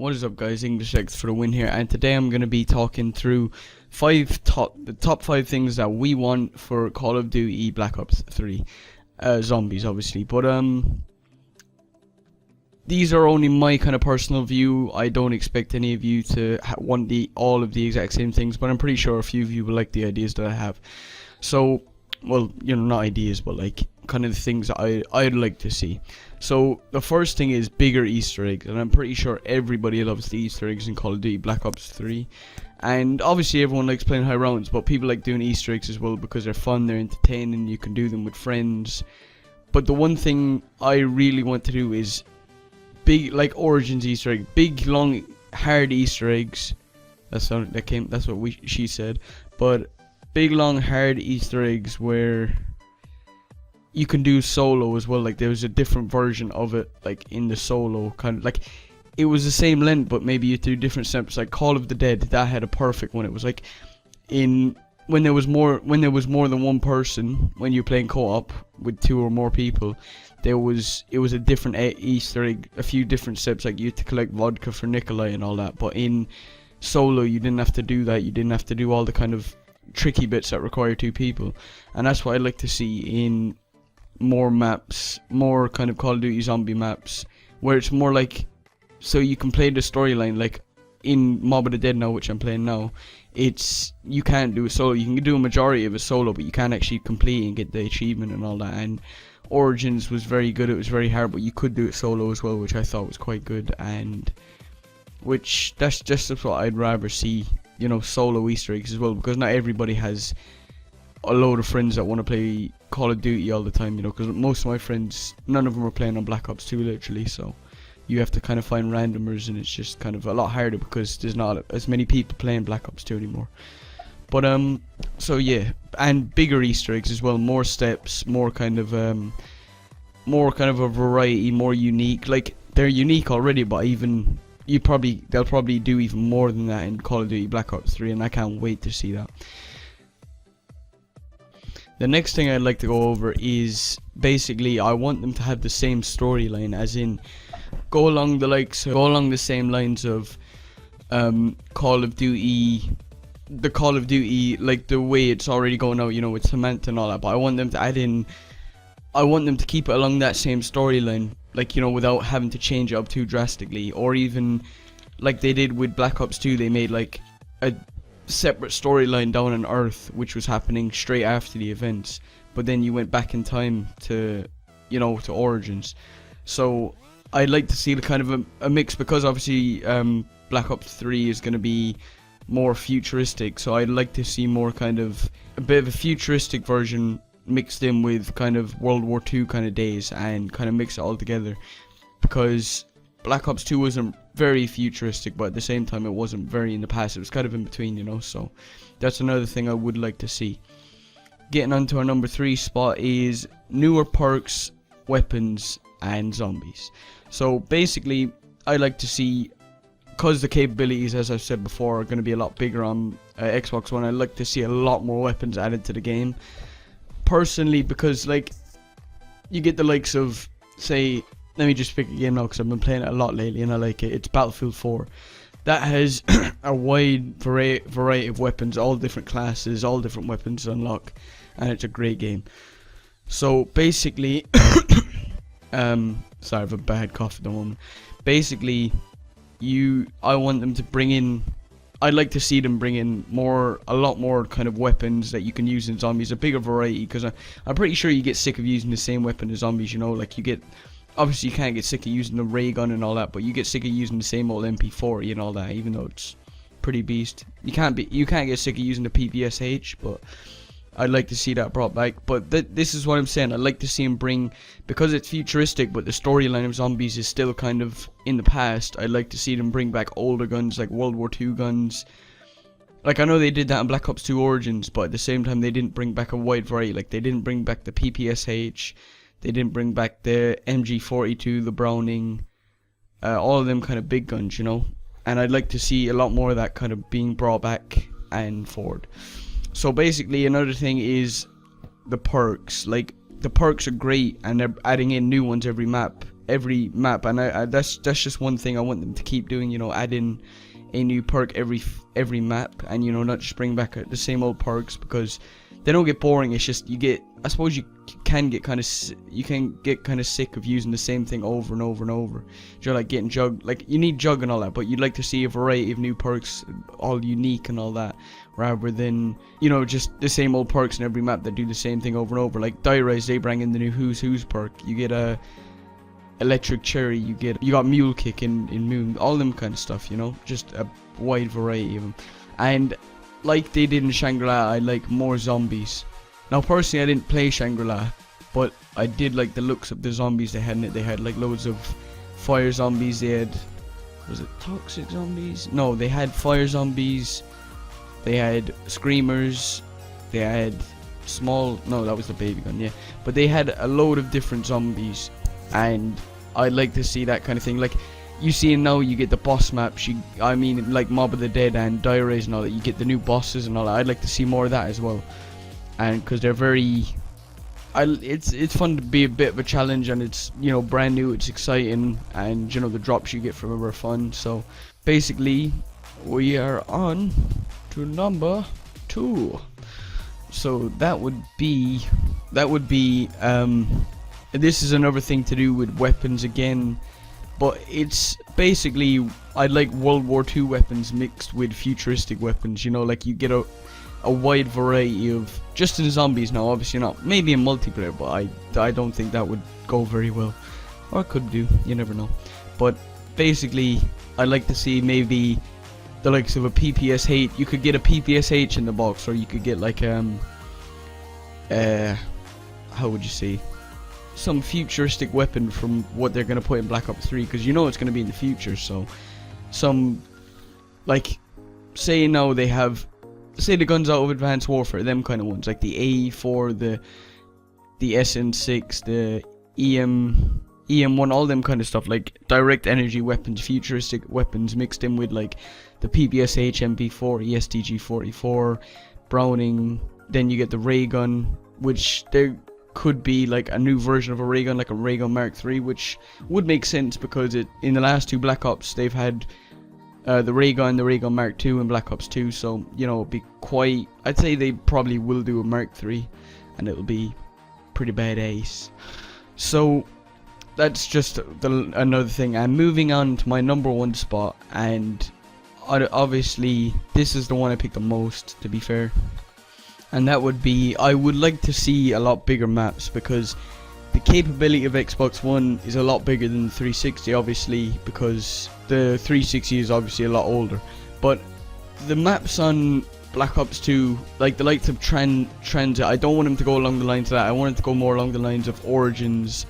What is up, guys? English for the win here, and today I'm going to be talking through the top 5 things that we want for Call of Duty Black Ops 3 zombies, obviously. But these are only my kind of personal view. I don't expect any of you to want all of the exact same things, but I'm pretty sure a few of you will like the ideas that I have. So, well, you know, not ideas, but like kind of the things that I'd like to see. So the first thing is bigger Easter eggs, and I'm pretty sure everybody loves the Easter eggs in Call of Duty Black Ops 3. And obviously everyone likes playing high rounds, but people like doing Easter eggs as well because they're fun, they're entertaining, you can do them with friends. But the one thing I really want to do is big, like Origins Easter egg, big, long, hard Easter eggs. That's what she said. But big, long, hard Easter eggs where you can do solo as well. Like there was a different version of it, like in the solo kind of, like it was the same length, but maybe you do different steps. Like Call of the Dead, that had a perfect one. It was like when there was more than one person, when you're playing co-op with 2 or more people, it was a different Easter egg, a few different steps. Like you had to collect vodka for Nikolai and all that. But in solo, you didn't have to do that. You didn't have to do all the kind of tricky bits that require 2 people, and that's what I'd like to see in more maps, more kind of Call of Duty zombie maps, where it's more like, so you can play the storyline. Like in Mob of the Dead now, which I'm playing now, you can't do a solo. You can do a majority of a solo, but you can't actually complete and get the achievement and all that. And Origins was very good. It was very hard, but you could do it solo as well, which I thought was quite good. And which that's just what I'd rather see, you know, solo Easter eggs as well, because not everybody has a load of friends that want to play Call of Duty all the time, you know, because most of my friends, none of them are playing on Black Ops 2 literally, so you have to kind of find randomers, and it's just kind of a lot harder because there's not as many people playing Black Ops 2 anymore. But so yeah, and bigger Easter eggs as well, more steps, more kind of a variety, more unique. Like they're unique already, but even they'll probably do even more than that in Call of Duty Black Ops 3, and I can't wait to see that. The next thing I'd like to go over is basically I want them to have the same storyline, as in go along the same lines of Call of Duty, like the way it's already going out, you know, with Samantha and all that. But I want them to keep it along that same storyline, like, you know, without having to change it up too drastically, or even like they did with Black Ops 2. They made like a separate storyline down on Earth, which was happening straight after the events, but then you went back in time to, you know, to Origins. So I'd like to see the kind of a mix, because obviously Black Ops 3 is going to be more futuristic, so I'd like to see more kind of a bit of a futuristic version mixed in with kind of World War II kind of days, and kind of mix it all together, because Black Ops 2 wasn't very futuristic, but at the same time it wasn't very in the past. It was kind of in between, you know. So that's another thing I would like to see. Getting on to our number 3 spot is newer perks, weapons, and zombies. So basically I'd like to see, because the capabilities, as I've said before, are going to be a lot bigger on Xbox One, I'd like to see a lot more weapons added to the game personally, because like you get the likes of, say, let me just pick a game now because I've been playing it a lot lately and I like it. It's Battlefield 4. That has a wide variety of weapons, all different classes, all different weapons to unlock, and it's a great game. So basically, sorry, I have a bad cough at the moment. Basically, I want them to bring in, I'd like to see them bring in a lot more kind of weapons that you can use in zombies, a bigger variety, because I'm pretty sure you get sick of using the same weapon as zombies, you know. Like obviously you can't get sick of using the ray gun and all that, but you get sick of using the same old MP40 and all that, even though it's pretty beast. You can't get sick of using the PPSH, but I'd like to see that brought back. But this is what I'm saying. I'd like to see him bring, because it's futuristic, but the storyline of zombies is still kind of in the past. I'd like to see them bring back older guns, like World War II guns. Like, I know they did that in Black Ops 2 Origins, but at the same time they didn't bring back a wide variety. Like, they didn't bring back the PPSH, they didn't bring back the MG42, the Browning, all of them kind of big guns, you know. And I'd like to see a lot more of that kind of being brought back and forward. So basically, another thing is the perks. Like, the perks are great, and they're adding in new ones every map. every map, and that's just one thing I want them to keep doing. You know, add in a new perk every map, and you know, not just bring back the same old perks, because they don't get boring. It's just I suppose you can get kind of sick of using the same thing over and over and over. You're like getting jug, like you need jug and all that, but you'd like to see a variety of new perks, all unique and all that, rather than, you know, just the same old perks in every map that do the same thing over and over. Like Diarrhea, they bring in the new Who's perk. You get a Electric Cherry, you got Mule Kick in Moon, all them kind of stuff, you know, just a wide variety of them. And like they did in Shangri-La, I like more zombies. Now personally I didn't play Shangri-La, but I did like the looks of the zombies they had in it. They had like loads of fire zombies, they had, was it toxic zombies? No, they had fire zombies, they had screamers, they had no, that was the baby gun, yeah. But they had a load of different zombies, and I'd like to see that kind of thing. Like you see now, you get the boss maps, I mean like Mob of the Dead and Diarrhea and all that, you get the new bosses and all that. I'd like to see more of that as well, and because they're very, it's fun to be a bit of a challenge, and it's, you know, brand new, it's exciting, and you know, the drops you get from it are fun. So basically we are on to number 2. So that would be this is another thing to do with weapons again, but it's basically, I like World War II weapons mixed with futuristic weapons. You know, like you get a wide variety of, just in zombies now, obviously not, maybe in multiplayer, but I don't think that would go very well, or it could do, you never know. But basically I'd like to see maybe the likes of a PPSH. You could get a PPSH in the box, or you could get like how would you say, some futuristic weapon from what they're gonna put in Black Ops 3, because you know it's gonna be in the future. So some, like, say now they have, say the guns out of Advanced Warfare, them kind of ones, like the AE4, the SN6, the EM1, all them kind of stuff, like direct energy weapons, futuristic weapons mixed in with like the PPSH, MP4, ESTG-44, Browning. Then you get the ray gun, which there could be like a new version of a ray gun, like a ray gun Mark III, which would make sense because in the last 2 Black Ops they've had the ray gun Mark II in Black Ops 2, so you know, it'd be quite, I'd say they probably will do a Mark III, and it'll be pretty badass. So that's just another thing. And moving on to my number 1 spot, and obviously this is the one I picked the most, to be fair, and that would be, I would like to see a lot bigger maps, because the capability of Xbox One is a lot bigger than the 360, obviously, because the 360 is obviously a lot older. But the maps on Black Ops 2, like the likes of Transit, I don't want them to go along the lines of that. I want it to go more along the lines of Origins.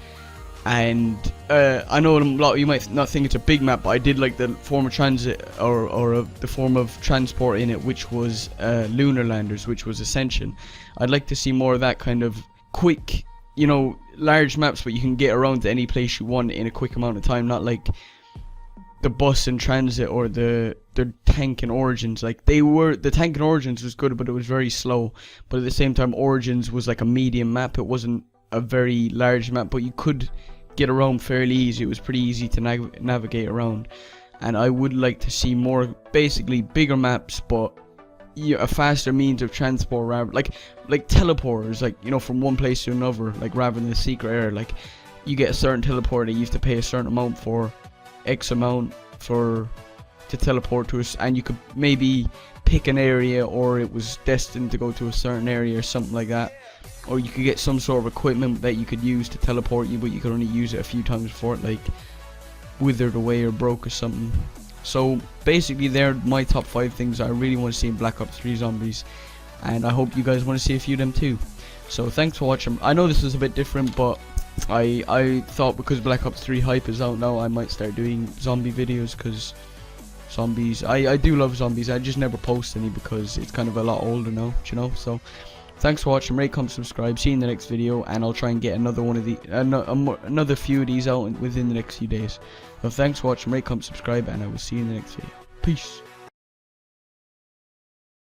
And I know a lot of you might not think it's a big map, but I did like the form of transit, or the form of transport in it, which was lunar landers, which was Ascension. I'd like to see more of that kind of quick, you know, large maps, but you can get around to any place you want in a quick amount of time, not like the bus and Transit or the tank and Origins. Like the tank and Origins was good, but it was very slow. But at the same time, Origins was like a medium map. It wasn't a very large map, but you could get around fairly easy. It was pretty easy to navigate around. And I would like to see more, basically bigger maps, but a faster means of transport, rather like teleporters, like, you know, from one place to another, like rather than a secret area. Like you get a certain teleporter that you have to pay a certain amount for, X amount to teleport to us, and you could maybe pick an area, or it was destined to go to a certain area or something like that. Or you could get some sort of equipment that you could use to teleport you, but you could only use it a few times before it like withered away or broke or something. So basically they're my top 5 things I really want to see in Black Ops 3 Zombies, and I hope you guys want to see a few of them too. So thanks for watching. I know this is a bit different, but I thought because Black Ops 3 hype is out now, I might start doing zombie videos, because zombies, I do love zombies. I just never post any because it's kind of a lot older now, you know. So thanks for watching. Rate, comment, subscribe. See you in the next video, and I'll try and get another one of the another few of these out within the next few days. So thanks for watching. Rate, comment, subscribe, and I will see you in the next video. Peace.